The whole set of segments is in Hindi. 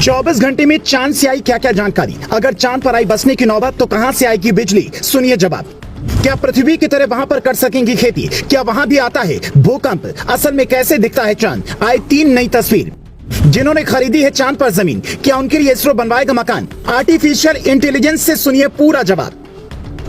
24 घंटे में चांद से आई क्या क्या जानकारी। अगर चांद पर आई बसने की नौबत तो कहां से आएगी बिजली, सुनिए जवाब। क्या पृथ्वी की तरह वहां पर कर सकेंगी खेती? क्या वहां भी आता है भूकंप? असल में कैसे दिखता है चांद? आए 3 नई तस्वीर। जिन्होंने खरीदी है चांद पर जमीन, क्या उनके लिए इसरो बनवाएगा मकान? आर्टिफिशियल इंटेलिजेंस से सुनिए पूरा जवाब।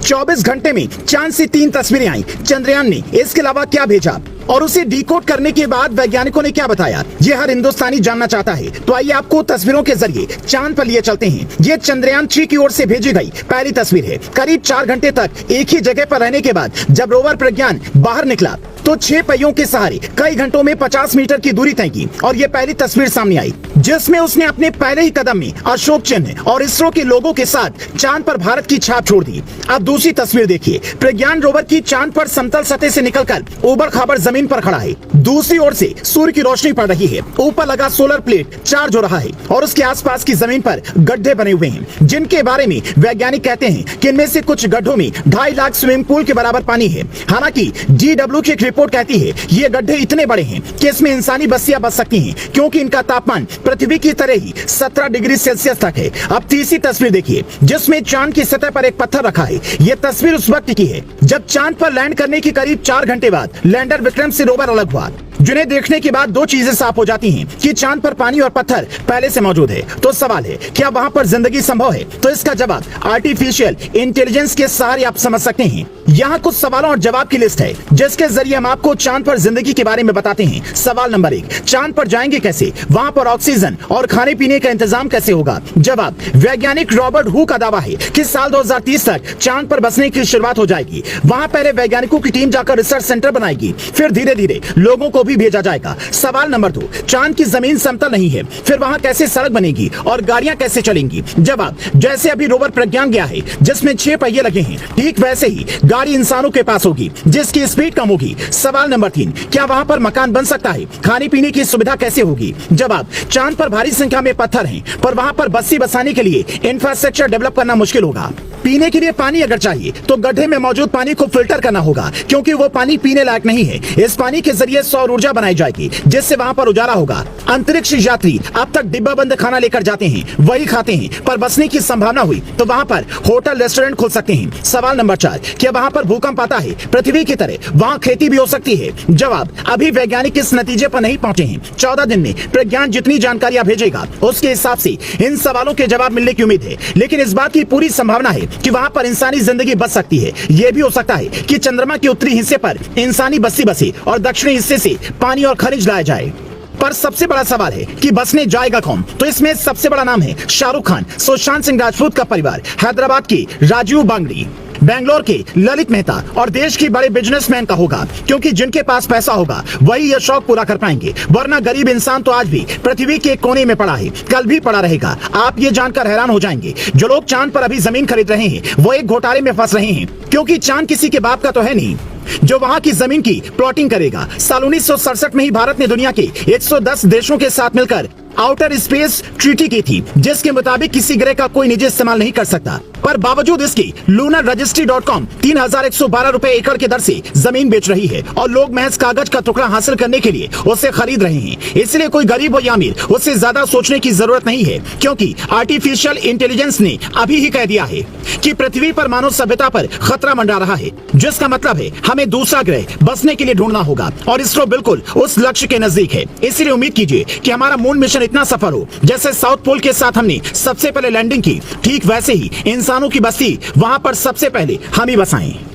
24 घंटे में चांद से 3 तस्वीरें आई चंद्रयान ने, इसके अलावा क्या भेजा और उसे डिकोड करने के बाद वैज्ञानिकों ने क्या बताया, ये हर हिंदुस्तानी जानना चाहता है। तो आइए आपको तस्वीरों के जरिए चांद पर लिए चलते हैं। ये चंद्रयान 3 की ओर से भेजी गई पहली तस्वीर है। करीब 4 घंटे तक एक ही जगह पर रहने के बाद जब रोवर प्रज्ञान बाहर निकला तो 6 पहियों के सहारे कई घंटों में 50 मीटर की दूरी तय की और ये पहली तस्वीर सामने आई जिसमें उसने अपने पहले ही कदम में अशोक चिन्ह और इसरो के लोगों के साथ चांद पर भारत की छाप छोड़ दी। अब दूसरी तस्वीर देखिए। प्रज्ञान रोवर की चांद पर समतल सतह से निकलकर ऊबड़ खाबड़ जमीन पर खड़ा है। दूसरी ओर से सूर्य की रोशनी पड़ रही है। ऊपर लगा सोलर प्लेट चार्ज हो रहा है और उसके आसपास की जमीन पर गड्ढे बने हुए हैं जिनके बारे में वैज्ञानिक कहते हैं कि इनमें से कुछ गड्ढों में 2.5 लाख स्विमिंग पूल के बराबर पानी है। हालांकि DW की एक रिपोर्ट कहती है ये गड्ढे इतने बड़े हैं कि इसमें इंसानी बस्तियां बस सकती हैं क्योंकि इनका तापमान पृथ्वी की तरह ही 17 डिग्री सेल्सियस तक है। अब तीसरी तस्वीर देखिए जिसमें चांद की सतह पर एक पत्थर रखा है। यह तस्वीर उस वक्त की है जब चांद पर लैंड करने के करीब 4 घंटे बाद लैंडर विक्रम से रोवर अलग हुआ, जिन्हें देखने के बाद 2 चीजें साफ हो जाती हैं कि चांद पर पानी और पत्थर पहले से मौजूद है। तो सवाल है क्या वहां पर जिंदगी संभव है? तो इसका जवाब आर्टिफिशियल इंटेलिजेंस के सहारे आप समझ सकते हैं। यहाँ कुछ सवालों और जवाब की लिस्ट है जिसके जरिए हम आपको चांद पर जिंदगी के बारे में बताते हैं। सवाल नंबर 1, चांद पर जाएंगे कैसे? वहां पर ऑक्सीजन और खाने पीने का इंतजाम कैसे होगा? जवाब, वैज्ञानिक रॉबर्ट हू का दावा है कि साल 2030 तक चांद पर बसने की शुरुआत हो जाएगी। वहां पहले वैज्ञानिकों की टीम जाकर रिसर्च सेंटर बनाएगी, फिर धीरे धीरे लोगों को भी भेजा जाएगा। सवाल नंबर 2, चांद की जमीन समतल नहीं है, फिर वहां कैसे सड़क बनेगी और गाड़ियां कैसे चलेंगी? जवाब, जैसे अभी रोवर प्रज्ञान गया है जिसमें 6 पहिए लगे हैं, ठीक वैसे ही गाड़ी इंसानों के पास होगी जिसकी स्पीड कम होगी। सवाल नंबर 3, क्या वहां पर मकान बन सकता है? खाने पीने की सुविधा कैसे होगी? जवाब, चांद पर भारी संख्या में पत्थर हैं, पर वहां पर बस्ती बसाने के लिए इंफ्रास्ट्रक्चर डेवलप करना मुश्किल होगा। पीने के लिए पानी अगर चाहिए तो गड्ढे में मौजूद पानी को फिल्टर करना होगा क्योंकि वो पानी पीने लायक नहीं है। इस पानी के जरिए सौर ऊर्जा बनाई जाएगी जिससे वहां पर उजाला होगा। अंतरिक्ष यात्री अब तक डिब्बा बंद खाना लेकर जाते हैं, वही खाते हैं, पर बसने की संभावना हुई तो वहां पर होटल रेस्टोरेंट खोल सकते हैं। सवाल नंबर 4, क्या वहां पर भूकंप आता है? पृथ्वी की तरह वहां खेती भी हो सकती है? जवाब, अभी वैज्ञानिक इस नतीजे पर नहीं पहुंचे हैं। 14 दिन में प्रज्ञान जितनी जानकारियां भेजेगा उसके हिसाब से इन सवालों के जवाब मिलने की उम्मीद है, लेकिन इस बात की पूरी संभावना है कि वहां पर इंसानी जिंदगी बच सकती है। यह भी हो सकता है कि चंद्रमा के उत्तरी हिस्से पर इंसानी बस्ती बसे और दक्षिणी हिस्से से पानी और खनिज लाया जाए। पर सबसे बड़ा सवाल है कि बसने जाएगा कौन? तो इसमें सबसे बड़ा नाम है शाहरुख खान, सुशांत सिंह राजपूत का परिवार, हैदराबाद के राजीव बांगड़ी, बेंगलोर के ललित मेहता और देश के बड़े बिजनेसमैन का होगा क्योंकि जिनके पास पैसा होगा वही यह शौक पूरा कर पाएंगे, वरना गरीब इंसान तो आज भी पृथ्वी के कोने में पड़ा है, कल भी पड़ा रहेगा। आप ये जानकर हैरान हो जाएंगे जो लोग चांद पर अभी जमीन खरीद रहे हैं वो एक घोटाले में फंस रहे हैं क्योंकि चांद किसी के बाप का तो है नहीं जो वहां की जमीन की प्लॉटिंग करेगा। साल 1967 में ही भारत ने दुनिया के 110 देशों के साथ मिलकर आउटर स्पेस ट्रीटी की थी जिसके मुताबिक किसी ग्रह का कोई निजी इस्तेमाल नहीं कर सकता, पर बावजूद इसके लूनर रजिस्ट्री.com 3112 रुपए एकड़ के दर से जमीन बेच रही है और लोग महज कागज का टुकड़ा हासिल करने के लिए उसे खरीद रहे हैं। इसलिए कोई गरीब हो या अमीर उससे ज्यादा सोचने की जरूरत नहीं है क्योंकि आर्टिफिशियल इंटेलिजेंस ने अभी ही कह दिया है कि पृथ्वी पर मानव सभ्यता पर खतरा मंडरा रहा है, जिसका मतलब है हमें दूसरा ग्रह बसने के लिए ढूंढना होगा और इसरो बिल्कुल उस लक्ष्य के नजदीक है। इसलिए उम्मीद कीजिए कि हमारा मून मिशन इतना सफल हो जैसे साउथ पोल के साथ हमने सबसे पहले लैंडिंग की, ठीक वैसे ही इंसानों की बस्ती वहां पर सबसे पहले हम ही बसाएं।